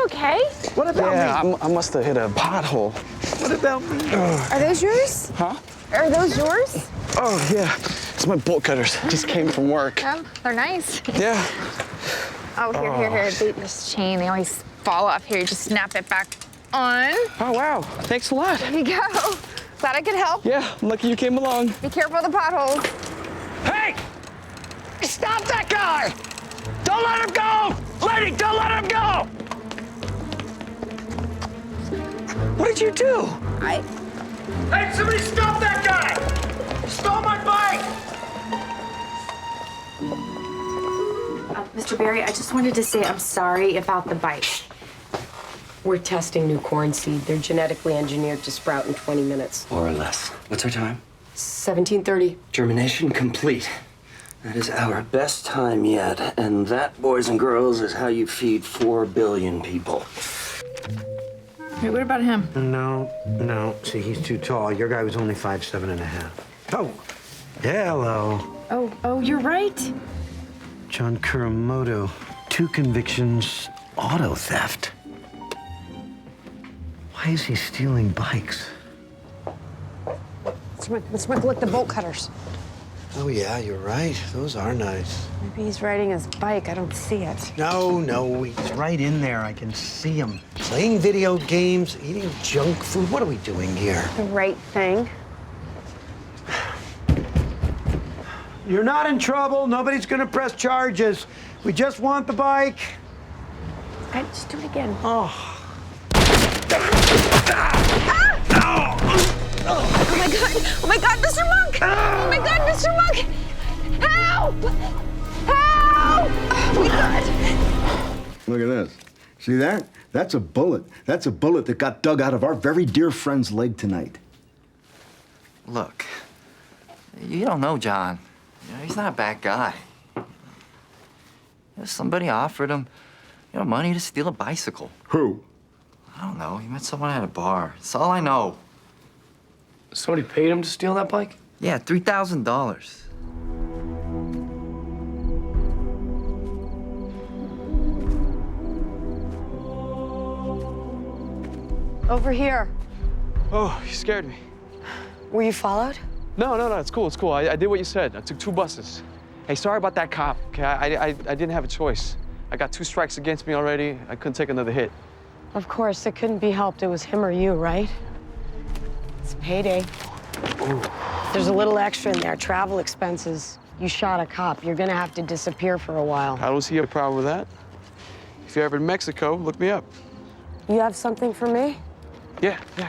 okay? What about me? I must have hit a pothole. What about me? Are those yours? Huh? Are those yours? Oh, yeah. It's my bolt cutters. Just came from work. Oh, they're nice. Yeah. Oh, here. This chain, they always fall off. Here, you just snap it back on. Oh, wow. Thanks a lot. There you go. Glad I could help. Yeah, I'm lucky you came along. Be careful of the potholes. Hey! Stop that guy! Don't let him go! Lady, don't let him go! What did you do? Hey, somebody stop that guy! He stole my bike! Mr. Barry, I just wanted to say I'm sorry about the bite. We're testing new corn seed. They're genetically engineered to sprout in 20 minutes. More or less. What's our time? 17:30. Germination complete. That is our best time yet. And that, boys and girls, is how you feed 4 billion people. Hey, what about him? No. See, he's too tall. Your guy was only 5'7.5". Oh, hello. Oh, you're right. John Kuramoto, 2 convictions, auto theft. Why is he stealing bikes? Let's look the bolt cutters. Oh, yeah, you're right. Those are nice. Maybe he's riding his bike. I don't see it. No, he's right in there. I can see him. Playing video games, eating junk food. What are we doing here? The right thing. You're not in trouble. Nobody's gonna press charges. We just want the bike. Okay, just do it again. Oh. Oh my God, Mr. Monk! Oh my God, Mr. Monk! Help! Help! Oh my God. Look at this. See that? That's a bullet. That's a bullet that got dug out of our very dear friend's leg tonight. Look, you don't know John. You know, he's not a bad guy. Somebody offered him, money to steal a bicycle. Who? I don't know. He met someone at a bar. That's all I know. Somebody paid him to steal that bike? Yeah, $3,000. Over here. Oh, you scared me. Were you followed? No, it's cool. I did what you said. I took 2 buses. Hey, sorry about that cop, okay? I didn't have a choice. I got 2 strikes against me already. I couldn't take another hit. Of course, it couldn't be helped. It was him or you, right? It's payday. Ooh. There's a little extra in there, travel expenses. You shot a cop. You're gonna have to disappear for a while. I don't see a problem with that. If you're ever in Mexico, look me up. You have something for me? Yeah. Right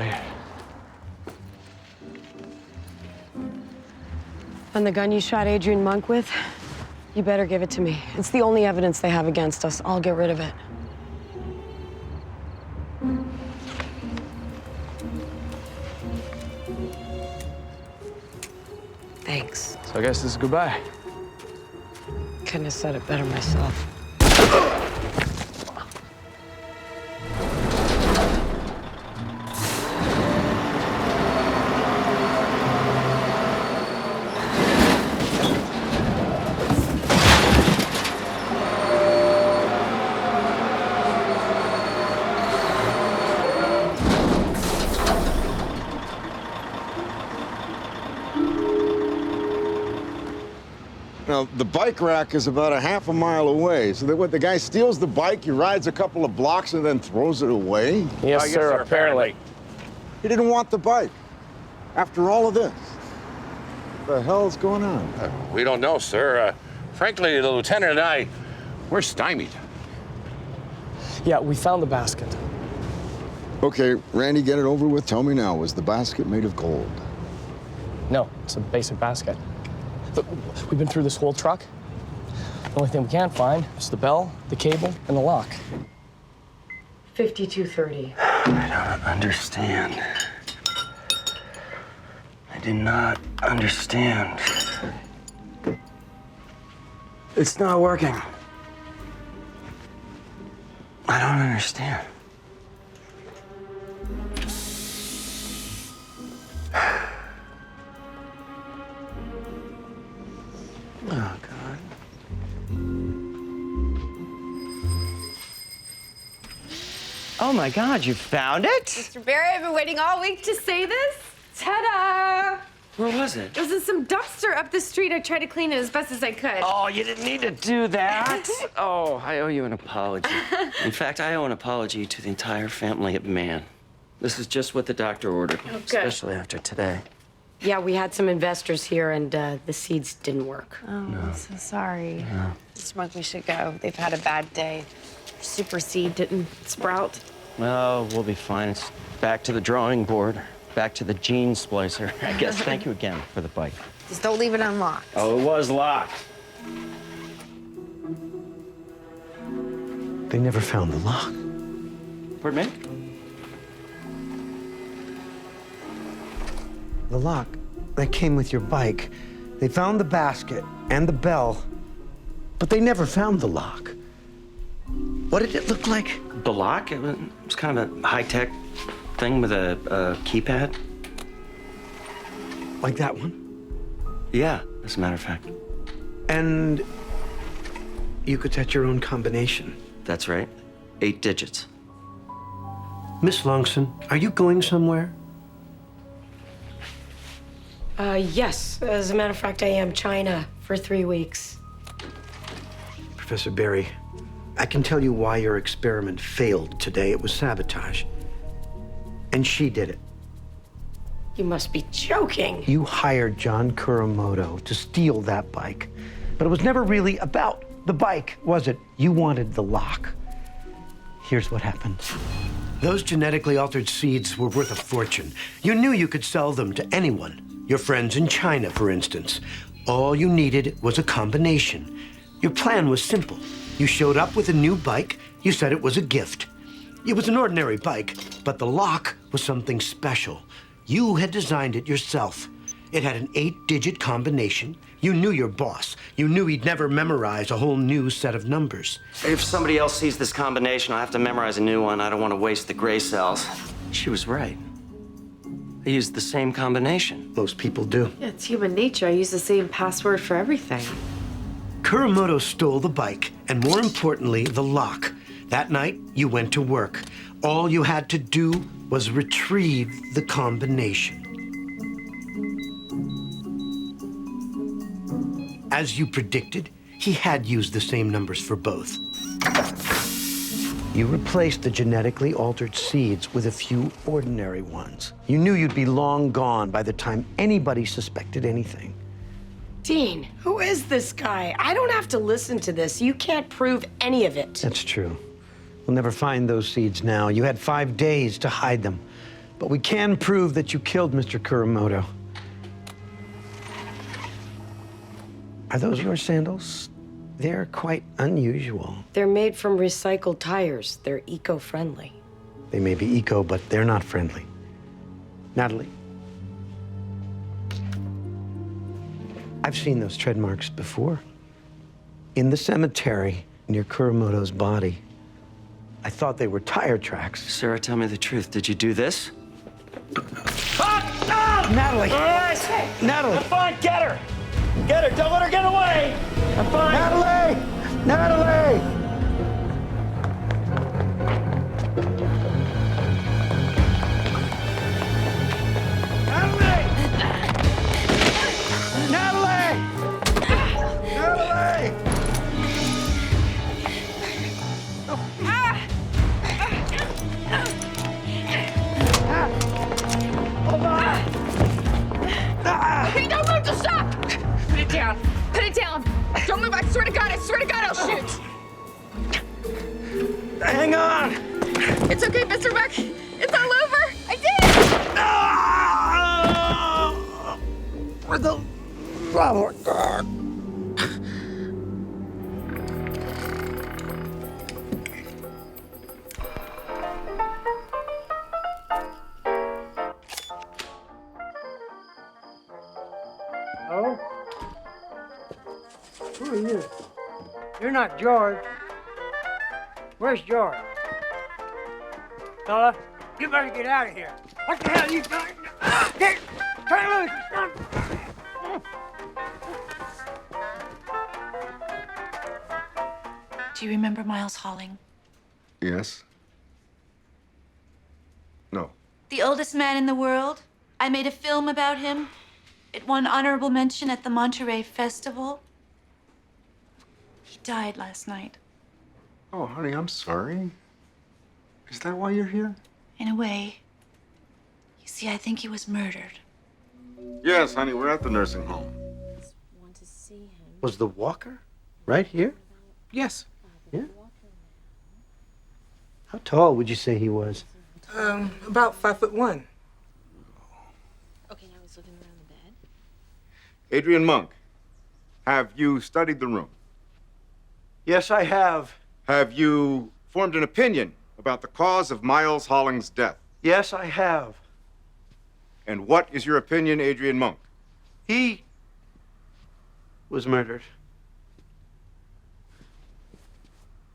here. And the gun you shot Adrian Monk with? You better give it to me. It's the only evidence they have against us. I'll get rid of it. Thanks. So I guess this is goodbye. Couldn't have said it better myself. Now, the bike rack is about a half a mile away. So that what, the guy steals the bike, he rides a couple of blocks and then throws it away? Yes, sir, apparently. He didn't want the bike. After all of this. What the hell's going on? We don't know, sir. Frankly, the lieutenant and I, we're stymied. Yeah, we found the basket. Okay, Randy, get it over with. Tell me now, was the basket made of gold? No, it's a basic basket. Look, we've been through this whole truck. The only thing we can't find is the bell, the cable, and the lock. 5230. I don't understand. I do not understand. It's not working. I don't understand. Oh, God. Oh my God, you found it? Mr. Barry, I've been waiting all week to say this. Ta-da! Where was it? It was in some dumpster up the street. I tried to clean it as best as I could. Oh, you didn't need to do that. Oh, I owe you an apology. In fact, I owe an apology to the entire family at Mann. This is just what the doctor ordered, especially after today. Yeah, we had some investors here, and the seeds didn't work. Oh, I'm so sorry. Mr. Monk, we should go. They've had a bad day. Super seed didn't sprout. Well, we'll be fine. It's back to the drawing board. Back to the gene splicer. I guess. Thank you again for the bike. Just don't leave it unlocked. Oh, it was locked. They never found the lock. Pardon me? The lock that came with your bike. They found the basket and the bell, but they never found the lock. What did it look like? The lock? It was kind of a high-tech thing with a keypad. Like that one? Yeah, as a matter of fact. And you could set your own combination. That's right. 8 digits. Miss Longson, are you going somewhere? Yes. As a matter of fact, I am China for 3 weeks. Professor Barry, I can tell you why your experiment failed today. It was sabotage. And she did it. You must be joking. You hired John Kuramoto to steal that bike. But it was never really about the bike, was it? You wanted the lock. Here's what happened. Those genetically altered seeds were worth a fortune. You knew you could sell them to anyone. Your friends in China, for instance. All you needed was a combination. Your plan was simple. You showed up with a new bike. You said it was a gift. It was an ordinary bike, but the lock was something special. You had designed it yourself. It had an 8-digit combination. You knew your boss. You knew he'd never memorize a whole new set of numbers. If somebody else sees this combination, I'll have to memorize a new one. I don't want to waste the gray cells. She was right. I used the same combination. Most people do. Yeah, it's human nature. I use the same password for everything. Kuramoto stole the bike, and more importantly, the lock. That night, you went to work. All you had to do was retrieve the combination. As you predicted, he had used the same numbers for both. You replaced the genetically altered seeds with a few ordinary ones. You knew you'd be long gone by the time anybody suspected anything. Dean, who is this guy? I don't have to listen to this. You can't prove any of it. That's true. We'll never find those seeds now. You had 5 days to hide them. But we can prove that you killed Mr. Kuramoto. Are those your sandals? They're quite unusual. They're made from recycled tires. They're eco-friendly. They may be eco, but they're not friendly. Natalie? I've seen those tread marks before. In the cemetery near Kuramoto's body. I thought they were tire tracks. Sarah, tell me the truth. Did you do this? Natalie! Natalie! I'm fine, get her! Get her, don't let her get away! I'm fine! Natalie! Natalie! Natalie! Natalie! Hey, don't move, just stop! Put it down. Put it down. Don't move. I swear to God, I'll shoot. Hang on! It's okay, Mr. Monk. It's all over. I did it! Where the flower? Hello? Who are you? You're not George. Where's George? Fella, you better get out of here. What the hell are you doing? Get, turn loose! Do you remember Miles Halling? Yes. No. The oldest man in the world. I made a film about him. It won honorable mention at the Monterey Festival. He died last night. Oh, honey, I'm sorry. Is that why you're here? In a way. You see, I think he was murdered. Yes, honey, we're at the nursing home. Was the walker right here? Yes. Yeah. How tall would you say he was? About 5'1". Okay, now he's looking around the bed. Adrian Monk, have you studied the room? Yes, I have. Have you formed an opinion about the cause of Miles Holling's death? Yes, I have. And what is your opinion, Adrian Monk? He was murdered.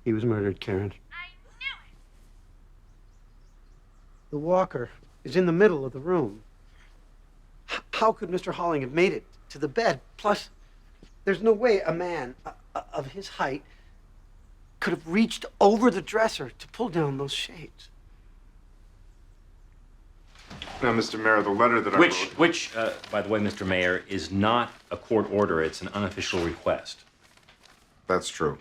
He was murdered, Karen. I knew it! The walker is in the middle of the room. How could Mr. Holling have made it to the bed? Plus, there's no way a man of his height could have reached over the dresser to pull down those shades. Now, Mr. Mayor, the letter that I wrote... Which, by the way, Mr. Mayor, is not a court order. It's an unofficial request. That's true.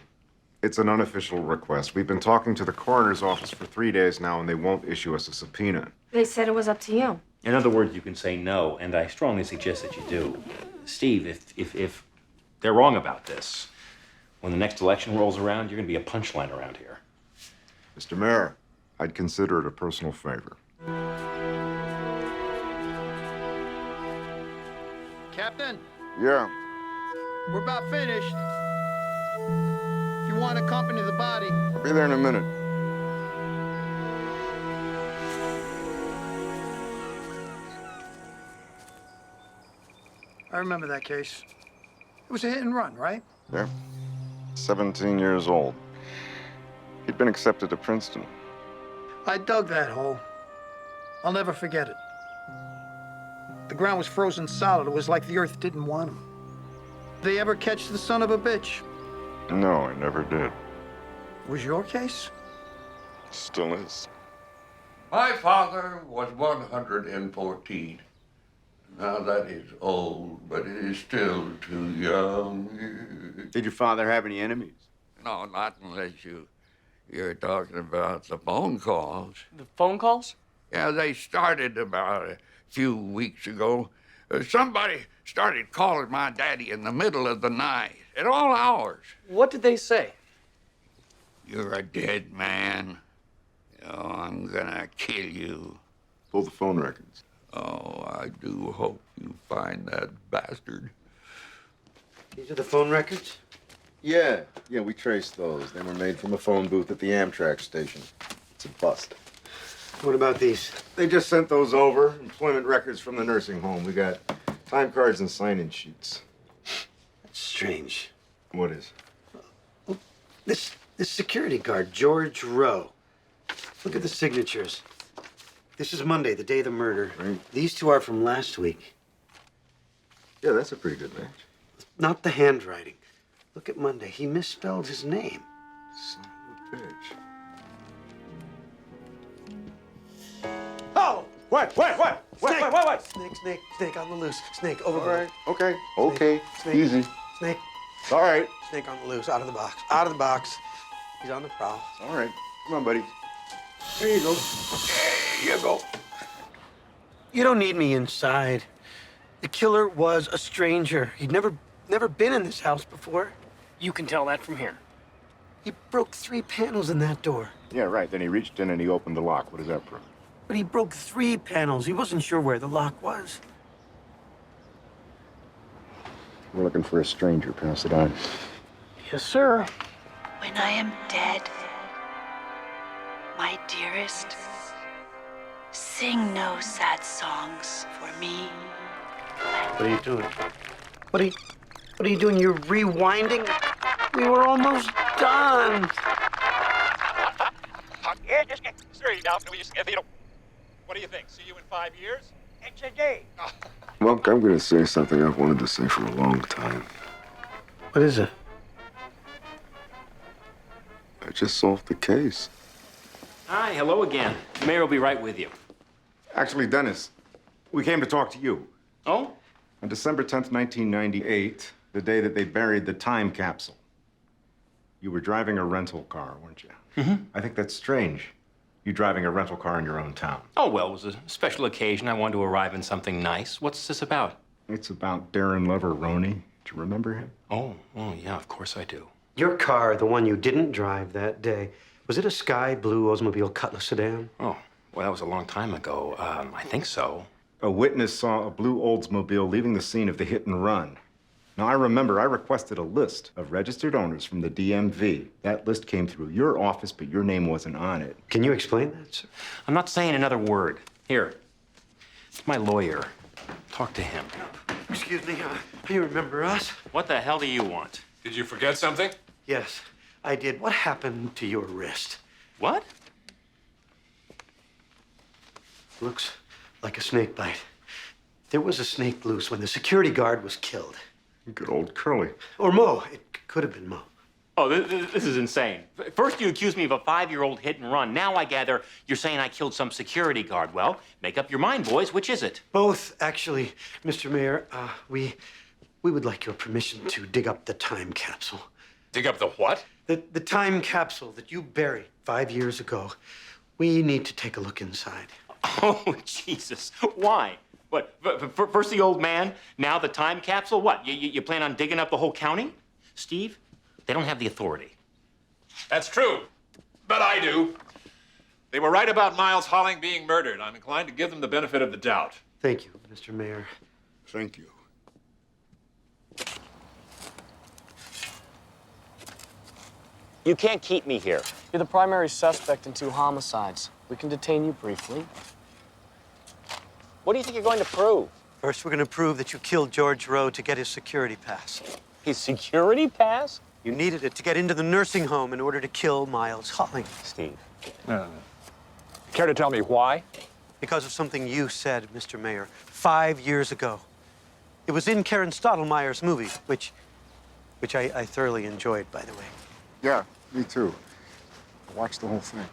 It's an unofficial request. We've been talking to the coroner's office for 3 days now, and they won't issue us a subpoena. They said it was up to you. In other words, you can say no, and I strongly suggest that you do. Steve, if they're wrong about this, when the next election rolls around, you're going to be a punchline around here. Mr. Mayor, I'd consider it a personal favor. Captain, Yeah. we're about finished. If you want to accompany the body. I'll be there in a minute. I remember that case. It was a hit and run, right? Yeah. 17 years old. He'd been accepted to Princeton. I dug that hole. I'll never forget it. The ground was frozen solid. It was like the earth didn't want him. Did they ever catch the son of a bitch? No, I never did. Was your case? Still is. My father was 114. Now that is old, but it is still too young. Did your father have any enemies? No, not unless you're talking about the phone calls. The phone calls? Yeah, they started about a few weeks ago. Somebody started calling my daddy in the middle of the night, at all hours. What did they say? You're a dead man. Oh, I'm gonna kill you. Pull the phone records. Oh, I do hope you find that bastard. These are the phone records? Yeah, we traced those. They were made from a phone booth at the Amtrak station. It's a bust. What about these? They just sent those over. Employment records from the nursing home. We got time cards and sign-in sheets. That's strange. What is? This security guard, George Rowe. Look at the signatures. This is Monday, the day of the murder. Right. These two are from last week. Yeah, that's a pretty good match. Not the handwriting. Look at Monday. He misspelled his name. Son of a bitch. Oh! What? Snake on the loose. Snake, overboard. Okay. Snake. Easy. Snake. It's all right. Snake on the loose. Out of the box. Out of the box. He's on the prowl. All right. Come on, buddy. There you go. There you go. You don't need me inside. The killer was a stranger. He'd never been in this house before. You can tell that from here. He broke 3 panels in that door. Yeah, right. Then he reached in and he opened the lock. What does that prove? But he broke 3 panels. He wasn't sure where the lock was. We're looking for a stranger. Pass it on. Yes, sir. When I am dead, my dearest, sing no sad songs for me. What are you doing? What are you doing? You're rewinding? We were almost done. Yeah, just get straight out. What do you think? See you in 5 years? It's a day. Monk, I'm going to say something I've wanted to say for a long time. What is it? I just solved the case. Hi, hello again. The mayor will be right with you. Actually, Dennis, we came to talk to you. Oh? On December 10th, 1998, the day that they buried the time capsule, you were driving a rental car, weren't you? Mm-hmm. I think that's strange. You driving a rental car in your own town. Oh, well, it was a special occasion. I wanted to arrive in something nice. What's this about? It's about Darren Leveroni. Do you remember him? Oh, yeah, of course I do. Your car, the one you didn't drive that day, was it a sky blue Oldsmobile Cutlass sedan? Oh, well, that was a long time ago. I think so. A witness saw a blue Oldsmobile leaving the scene of the hit and run. Now, I remember I requested a list of registered owners from the DMV. That list came through your office, but your name wasn't on it. Can you explain that, sir? I'm not saying another word. Here, it's my lawyer. Talk to him. Excuse me, you remember us? What the hell do you want? Did you forget something? Yes, I did. What happened to your wrist? What? Looks like a snake bite. There was a snake loose when the security guard was killed. Good old Curly. Or Mo. It could have been Mo. Oh, this is insane. First, you accused me of a 5-year-old hit and run. Now I gather you're saying I killed some security guard. Well, make up your mind, boys. Which is it? Both, actually, Mr. Mayor. We would like your permission to dig up the time capsule. Dig up the what? The time capsule that you buried 5 years ago. We need to take a look inside. Oh, Jesus. Why? What, first the old man, now the time capsule? What, you plan on digging up the whole county? Steve, they don't have the authority. That's true, but I do. They were right about Miles Holling being murdered. I'm inclined to give them the benefit of the doubt. Thank you, Mr. Mayor. Thank you. You can't keep me here. You're the primary suspect in 2 homicides. We can detain you briefly. What do you think you're going to prove? First, we're going to prove that you killed George Rowe to get his security pass. His security pass? You needed it to get into the nursing home in order to kill Miles Holling. Steve. Care to tell me why? Because of something you said, Mr. Mayor, 5 years ago. It was in Captain Stottlemeyer's movie, which I thoroughly enjoyed, by the way. Yeah, me too. I watched the whole thing.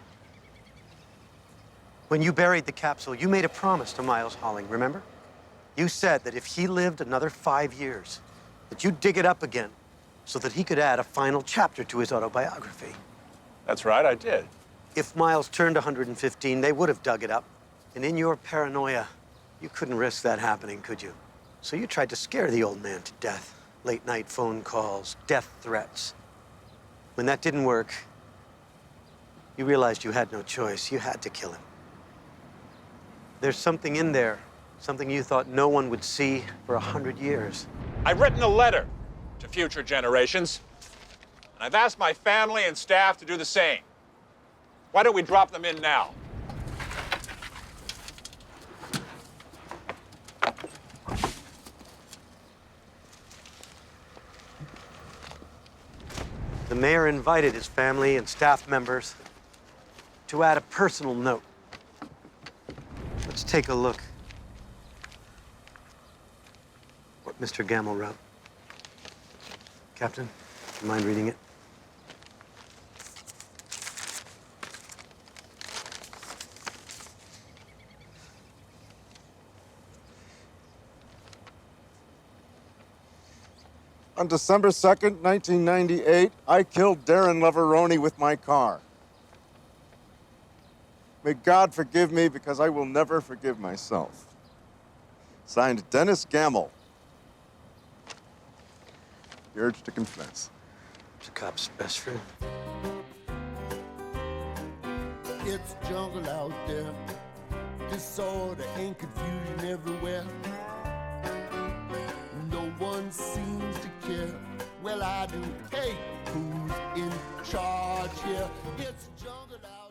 When you buried the capsule, you made a promise to Miles Holling, remember? You said that if he lived another 5 years, that you'd dig it up again so that he could add a final chapter to his autobiography. That's right, I did. If Miles turned 115, they would have dug it up. And in your paranoia, you couldn't risk that happening, could you? So you tried to scare the old man to death. Late-night phone calls, death threats. When that didn't work, you realized you had no choice. You had to kill him. There's something in there, something you thought no one would see for 100 years. I've written a letter to future generations, and I've asked my family and staff to do the same. Why don't we drop them in now? The mayor invited his family and staff members to add a personal note. Let's take a look what Mr. Gamble wrote. Captain, do you mind reading it? On December 2nd, 1998, I killed Darren Leveroni with my car. May God forgive me because I will never forgive myself. Signed, Dennis Gamble. The urge to confess. It's a cop's best friend. It's jungle out there. Disorder and confusion everywhere. No one seems to care. Well, I do. Hey, who's in charge here? It's jungle out